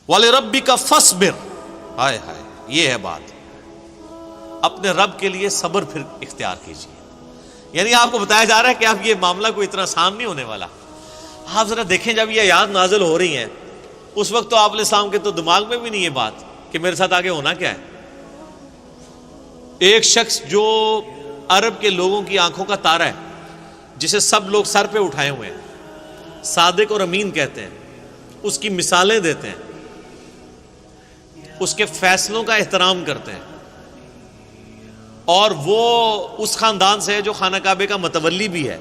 وَلِرَبِّكَ فَاصْبِرْ، ہائے ہائے، یہ ہے بات، اپنے رب کے لیے صبر پھر اختیار کیجیے. یعنی آپ کو بتایا جا رہا ہے کہ اب یہ معاملہ کوئی اتنا آسان نہیں ہونے والا. آپ ذرا دیکھیں جب یہ آیات نازل ہو رہی ہیں اس وقت تو آپ علیہ السلام کے تو دماغ میں بھی نہیں یہ بات کہ میرے ساتھ آگے ہونا کیا ہے. ایک شخص جو عرب کے لوگوں کی آنکھوں کا تارا ہے، جسے سب لوگ سر پہ اٹھائے ہوئے ہیں، صادق اور امین کہتے ہیں، اس کی مثالیں دیتے ہیں، اس کے فیصلوں کا احترام کرتے ہیں، اور وہ اس خاندان سے ہے جو خانہ کعبے کا متولی بھی ہے.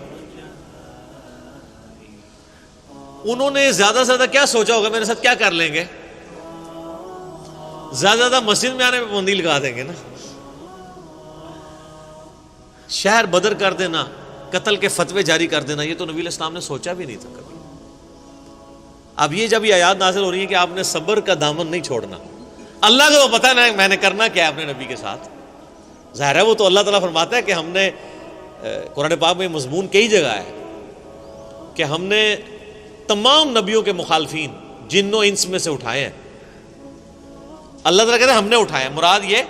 انہوں نے زیادہ سے زیادہ کیا سوچا ہوگا میرے ساتھ کیا کر لیں گے؟ زیادہ زیادہ مسجد میں آنے پہ پابندی لگا دیں گے نا. شہر بدر کر دینا، قتل کے فتوے جاری کر دینا، یہ تو نبی علیہ السلام نے سوچا بھی نہیں تھا کبھی. اب یہ جب یہ آیات نازل ہو رہی ہے کہ آپ نے صبر کا دامن نہیں چھوڑنا، اللہ کو تو پتہ نہیں میں نے کرنا کیا ہے اپنے نبی کے ساتھ. ظاہر ہے وہ تو اللہ تعالیٰ فرماتا ہے کہ ہم نے قرآن پاک میں مضمون کئی جگہ ہے کہ ہم نے تمام نبیوں کے مخالفین جن و انس میں سے اٹھائے ہیں. اللہ تعالیٰ کہتے ہیں ہم نے اٹھائے ہیں. مراد یہ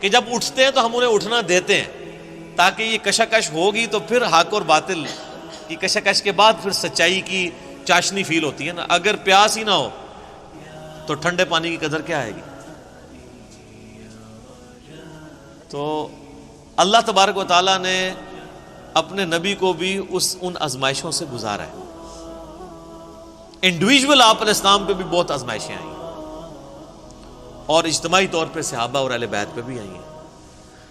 کہ جب اٹھتے ہیں تو ہم انہیں اٹھنا دیتے ہیں تاکہ یہ کشاکش ہوگی تو پھر حق اور باطل کی کشاکش کے بعد پھر سچائی کی چاشنی فیل ہوتی ہے نا. اگر پیاس ہی نہ ہو تو ٹھنڈے پانی کی قدر کیا آئے گی؟ تو اللہ تبارک و تعالیٰ نے اپنے نبی کو بھی ان آزمائشوں سے گزارا ہے. انڈیویجول آپ علیہ السلام پہ بھی بہت آزمائشیں آئیں اور اجتماعی طور پہ صحابہ اور اہل بیت پہ بھی آئی ہیں.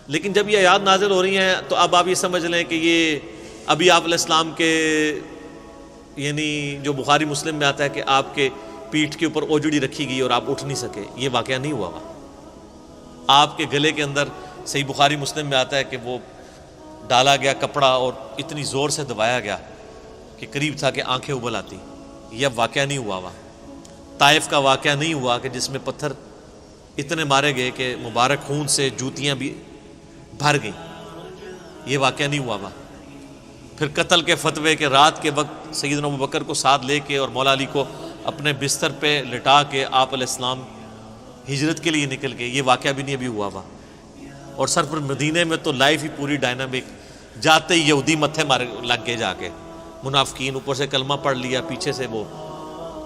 لیکن جب یہ آیات نازل ہو رہی ہیں تو اب آپ یہ سمجھ لیں کہ یہ ابھی آپ علیہ السلام کے یعنی جو بخاری مسلم میں آتا ہے کہ آپ کے پیٹھ کے اوپر اوجڑی رکھی گئی اور آپ اٹھ نہیں سکے، یہ واقعہ نہیں ہوا. آپ کے گلے کے اندر صحیح بخاری مسلم میں آتا ہے کہ وہ ڈالا گیا کپڑا اور اتنی زور سے دبایا گیا کہ قریب تھا کہ آنکھیں ابل آتی. یہ واقعہ نہیں ہوا. طائف کا واقعہ نہیں ہوا کہ جس میں پتھر اتنے مارے گئے کہ مبارک خون سے جوتیاں بھی بھر گئیں. یہ واقعہ نہیں ہوا. پھر قتل کے فتوے کے رات کے وقت سیدنا ابوبکر کو ساتھ لے کے اور مولا علی کو اپنے بستر پہ لٹا کے آپ علیہ السلام ہجرت کے لیے نکل گئے. یہ واقعہ بھی نہیں ابھی ہوا. اور سر پر مدینے میں تو لائف ہی پوری ڈائنامک، جاتے ہی یہودی متھے مارے لگ گئے، جا کے منافقین اوپر سے کلمہ پڑھ لیا، پیچھے سے وہ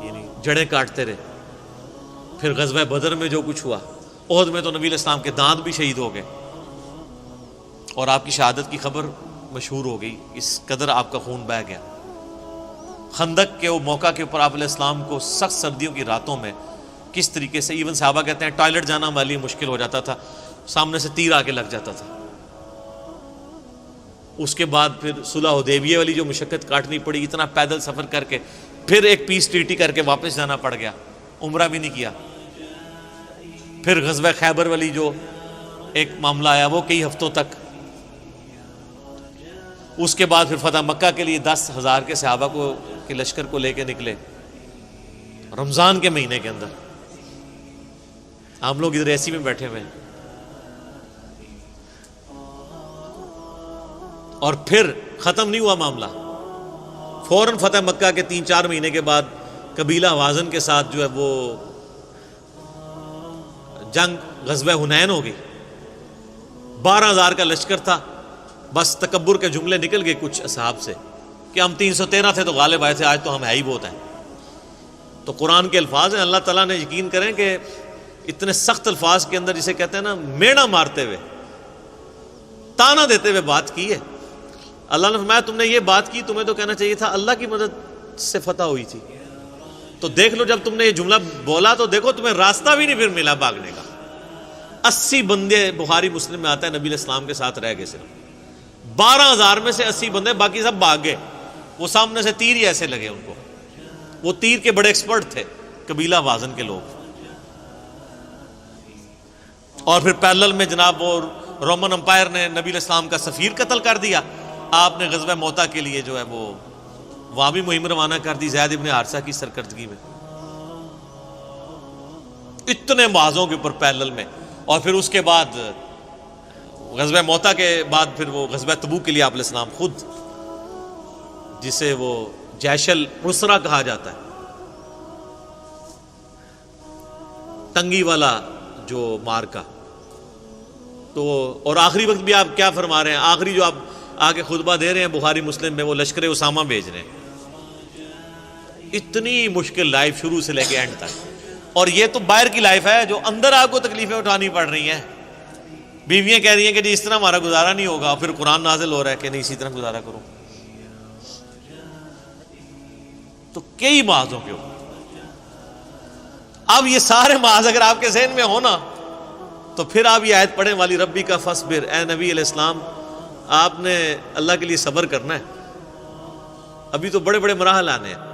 یعنی جڑیں کاٹتے رہے. پھر غزوہ بدر میں جو کچھ ہوا، احد میں تو نبی علیہ السلام کے دانت بھی شہید ہو گئے اور آپ کی شہادت کی خبر مشہور ہو گئی، اس قدر آپ کا خون بہہ گیا. خندق کے وہ موقع کے اوپر آپ علیہ السلام کو سخت سردیوں کی راتوں میں کس طریقے سے ایون صحابہ کہتے ہیں ٹوائلٹ جانا ہمارے لیے مشکل ہو جاتا تھا، سامنے سے تیر آ کے لگ جاتا تھا. اس کے بعد پھر صلح حدیبیہ والی جو مشقت کاٹنی پڑی، اتنا پیدل سفر کر کے، پھر ایک پیس ٹریٹی کر کے واپس جانا پڑ گیا، عمرہ بھی نہیں کیا. پھر غزوہ خیبر والی جو ایک معاملہ آیا وہ کئی ہفتوں تک. اس کے بعد پھر فتح مکہ کے لیے 10,000 کے صحابہ کو کے لشکر کو لے کے نکلے رمضان کے مہینے کے اندر. ہم لوگ ادھر ایسی میں بیٹھے ہوئے ہیں. اور پھر ختم نہیں ہوا معاملہ، فوراً فتح مکہ کے 3-4 مہینے کے بعد قبیلہ حوازن کے ساتھ جو ہے وہ جنگ غزوہ حنین ہو گئی. 12,000 کا لشکر تھا. بس تکبر کے جملے نکل گئے کچھ اصحاب سے کہ ہم 313 تھے تو غالب آئے تھے، آج تو ہم ہے ہی بہت ہیں. تو قرآن کے الفاظ ہیں، اللہ تعالیٰ نے یقین کریں کہ اتنے سخت الفاظ کے اندر جسے کہتے ہیں نا میڑا مارتے ہوئے، تانا دیتے ہوئے بات کی ہے. اللہ نے فرمایا تم نے یہ بات کی، تمہیں تو کہنا چاہیے تھا اللہ کی مدد سے فتح ہوئی تھی. تو دیکھ لو جب تم نے یہ جملہ بولا تو دیکھو تمہیں راستہ بھی نہیں پھر ملا بھاگنے کا. 80 بندے بخاری مسلم میں آتا ہے نبی علیہ السلام کے ساتھ رہ گئے. صرف 12,000 میں سے 80 بندے، باقی سب بھاگ گئے. وہ سامنے سے تیر ہی ایسے لگے ان کو. وہ تیر کے بڑے ایکسپرٹ تھے قبیلہ وازن کے لوگ. اور پھر پیرلل میں جناب وہ رومن امپائر نے نبی علیہ السلام کا سفیر قتل کر دیا. آپ نے غزوہ موتا کے لیے جو ہے وہ وہاں بھی مہم روانہ کر دی زید ابن حارثہ کی سرکردگی میں. اتنے معاذوں کے اوپر پیرلل میں. اور پھر اس کے بعد غزوہ موتا کے بعد پھر وہ غزوہ تبوک کے لیے آپ علیہ السلام خود، جسے وہ جیش العسرہ کہا جاتا ہے، تنگی والا جو مارکا. تو اور آخری وقت بھی آپ کیا فرما رہے ہیں؟ آخری جو آپ آگے خطبہ دے رہے ہیں بخاری مسلم میں، وہ لشکر اسامہ بھیج رہے ہیں. اتنی مشکل لائف شروع سے لے کے اینڈ تک. اور یہ تو باہر کی لائف ہے، جو اندر آپ کو تکلیفیں اٹھانی پڑ رہی ہیں. بیویاں کہہ رہی ہیں کہ جی اس طرح ہمارا گزارا نہیں ہوگا، پھر قرآن نازل ہو رہا ہے کہ نہیں اسی طرح گزارا کروں. تو کئی معاذوں کے اوپر. اب یہ سارے معاذ اگر آپ کے ذہن میں ہونا تو پھر آپ یہ آیت پڑھیں والی ربی کا فصبر. اے نبی علیہ السلام، آپ نے اللہ کے لیے صبر کرنا ہے. ابھی تو بڑے بڑے مراحل آنے ہیں.